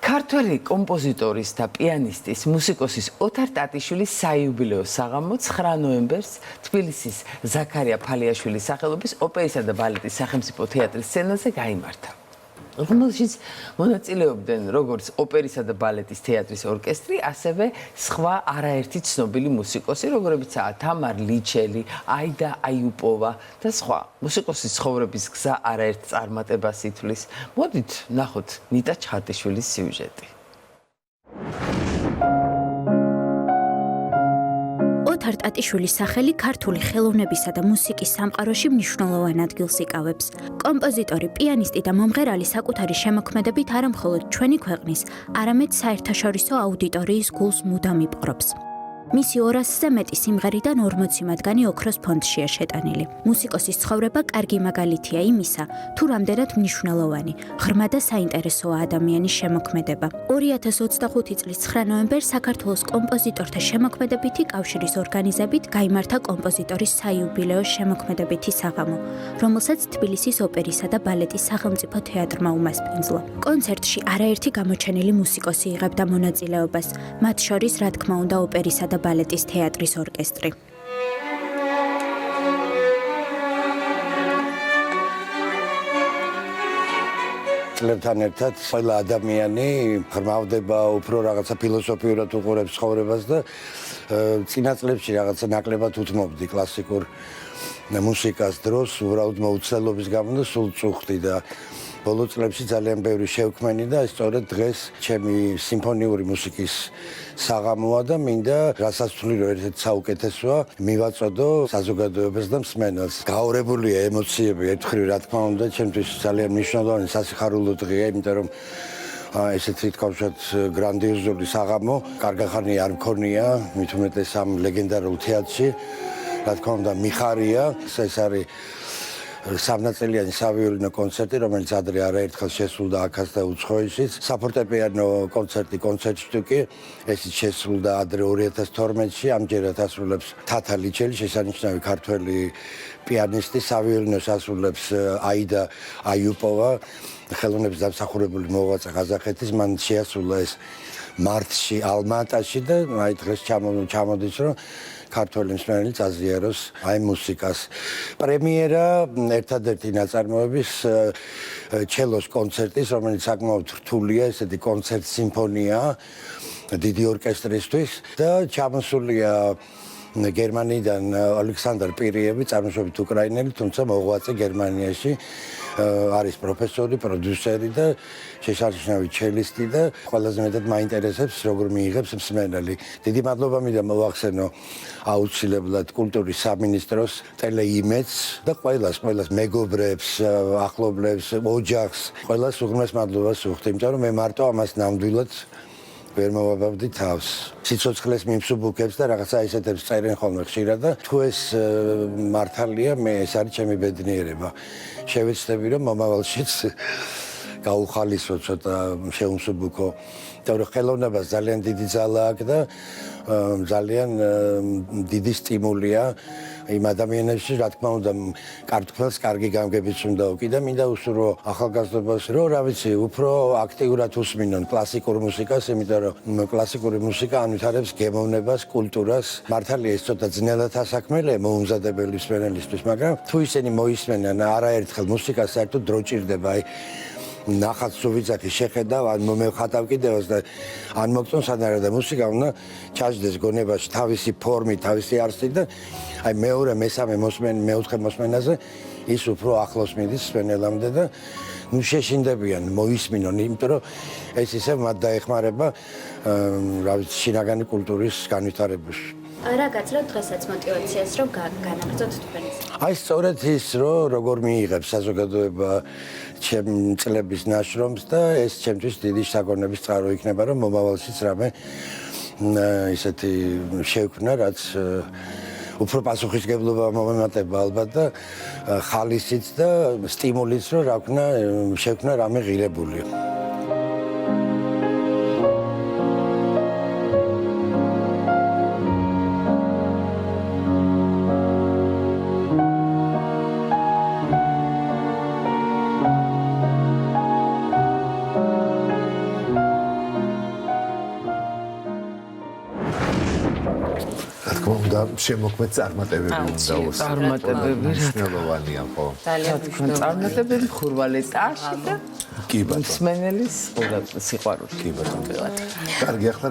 ქართველი კომპოზიტორის და პიანისტის, მუსიკოსის ოთარ ტატიშვილის საიუბილეო საღამო 9 ნოემბერს თბილისის ზაქარია ფალიაშვილის სახელობის ოპერისა და ბალეტის სახელმწიფო თეატრის სცენაზე გაიმართა. რომელშიც მონაწილეობდნენ როგორც ოპერისა და ბალეტის თეატრის ორკესტრი, ასევე სხვა არაერთი ცნობილი მუსიკოსი, როგორებიცაა თამარ ლიჩელი, აიდა აიუპოვა და სხვა. მუსიკოსის ცხოვრების გზა არაერთ წარმატებას ითვლის. მოდით ნახოთ ნიტა ჩხატიშვილის სიუჟეტი. ოთარ ტატიშვილის სახელი ქართული ხელოვნებისა და მუსიკის სამყაროში მნიშვნელოვან ადგილს იკავებს. კომპოზიტორი, პიანისტი და მომღერალი საკუთარი შემოქმედებით არამხოლოდ ჩვენი ქვეყნის, არამედ საერთაშორისო აუდიტორიის გულს მუდამ იპყრობს. მისი 200-ზე მეტი სიმღერიდან 40 მათგანი ოქროს ფონდშია შეტანილი. მუსიკოსის ცხოვრება კარგი მაგალითია იმისა, თუ რამდენად მნიშვნელოვანი, ღრმა და საინტერესოა ადამიანის შემოქმედება. 2025 წლის 9 ნოემბერს საქართველოს კომპოზიტორთა შემოქმედებითი კავშირის ორგანიზებით გაიმართა კომპოზიტორის საიუბილეო შემოქმედებითი საღამო, რომელსაც თბილისის ოპერისა და ბალეტის სახელმწიფო თეატრმა უმასპინძლა. კონცერტში არაერთი გამოჩენილი მუსიკოსი იღებდა მონაწილეობას, მათ შორის, რა თქმა უნდა, ოპერისა და ბალეტის თეატრის ორკესტრი. წლებთან ერთად ყველა ადამიანი ღრმავდება, უფრო რაღაცა ფილოსოფიურად უყურებს ცხოვრებას და წინა წლებში რაღაცა ნაკლებად უთმობდი კლასიკურ მუსიკას დროს, უბრალოდ მოუცდელობის გამო და სულ წუხდი და ბოლო წლებში ძალიან ბევრი შევქმენი და სწორედ დღეს ჩემი სიმფონიური მუსიკის საღამოა და მინდა რასაც ვთვლი რომ ერთ-ერთი საუკეთესოა მივაწოდო საზოგადოებას და მსმენელს. გაურებულია ემოციები ერთხელ რა თქმა უნდა ჩემთვის ძალიან მნიშვნელოვანი სასიხარულო დღეა, იმიტომ რომ ესეთი თქოს გრანდიოზული საღამო კარგახანი არ მქონია, მით უმეტეს ამ ლეგენდარულ თეატრში. რა თქმა უნდა მიხარია, ეს არის სამნაწილიანი სავიოლინო კონცერტი, რომელიც ადრე არაერთხელ შესრულდა აქაც და უცხოეთშიც. საფორტეპიანო კონცერტი კონცერტშტუკი, ესიც შესრულდა ადრე 2012-ში, ამჯერად ასრულებს თათა ლიჩელი, შესანიშნავი ქართველი პიანისტი, სავიოლინოს ასრულებს აიდა აიუპოვა, ხელოვნების დამსახურებული მოღვაწე ყაზახეთის, მან შეასრულა ეს მარტში ალმატაში და აი დღეს ჩამოდის რომ ქართველი მსმენელი წაზიაროს აი მუსიკას. პრემიერა ერთადერთი ნაწარმოების ჩელოს კონცერტის, რომელიც საკმაოდ რთულია, ესეთი კონცერტ სიმფონია დიდი ორკესტრისთვის და ჩამოსულია გერმანიიდან ალექსანდრ პირიევი, წარმოშობით უკრაინელი, თუმცა მოღვაწე გერმანიაში. არის პროფესორი, პროდიუსერი და შესანიშნავი ჩელისტი და ყველაზე მეტად მაინტერესებს როგორ მიიღებს მსმენელი. დიდი მადლობა მინდა მოვახსენო აუცილებლად კულტურის სამინისტროს, ტელეიმედს და ყველას მეგობრებს, ახლობლებს, ოჯახს, ყველას უღრმეს მადლობას ვუხდი, იმიტომ რომ მე მარტო ამას ნამდვილად ვერ მოვაბავდი თავს. სიცოცხლეს მიმსუბუქებს და რაღაცა ისეთებს წერენ ხოლმე ხშირად და თუ ეს მართალია, მე ეს არის ჩემი ბედნიერება. შევეცდები რომ მომავალშიც გაუხალისო ცოტა შეუმსუბუქო. იმიტომ რომ ხელოვნებას ძალიან დიდი ძალა აქვს და ძალიან დიდი სტიმულია იმ ადამიანებში, რა თქმა უნდა, კარტოფელს კარგი გამგებიც უნდა უკი და მინდა უსურვო ახალგაზრდობას, რომ რა ვიცი, უფრო აქტიურად უსმინონ კლასიკურ მუსიკას, იმიტომ რომ კლასიკური მუსიკა ანვითარებს გემოვნებას, კულტურას. მართალია ეს ცოტა ძნელად ასაქმელია მოუმზადებელი მსმენელისთვის, მაგრამ თუ ისინი მოისმენენ არაერთხელ მუსიკას, საერთოდ დრო ჭირდება, აი ნახაც თუ ვიცახი შეხედავ, ან მომეხატავ კიდევაც და ან მოგწონს ან არა და მუსიკა უნდა ჩაჯდეს გონებაში თავისი ფორმით, თავისი არსით და აი მეორე, მესამე მოსმენ, მეოთხე მოსმენაზე ის უფრო ახლოს მიდის მსმენელამდე და ნუ შეშინდებიან მოისმინონ, იმიტომ რომ ეს ისევ მათ დაეხმარება რა ვიცი, შინაგანი კულტურის განვითარებაში. რა გაცნობთ დღესაც мотиваციას, რომ განაგრძოთ თქვენს? აი სწორედ ის, რომ როგორ მიიღებს საზოგადოება ჩემ წლების ნაშრომს და ეს ჩემთვის დიდი შთაგონების წყარო იქნება, რომ მომავალშიც რამე ისეთი შევქმნა, რაც უფრო პასუხისმგებლობა მომემატება ალბათ და ხალისიც და სტიმულიც, რომ რა ვქნა, შევქმნა რამე ღირებული. რა თქმა უნდა, შემოქმედ წარმატებები უნდა უსწრებს. წარმატებები, რა მნიშვნელოვანია, ხო? ძალიან წარმატებები ხურვალე ტაში და კი ბატონო. მსმენელის სიყვარული. კი ბატონო. კარგი, ახლა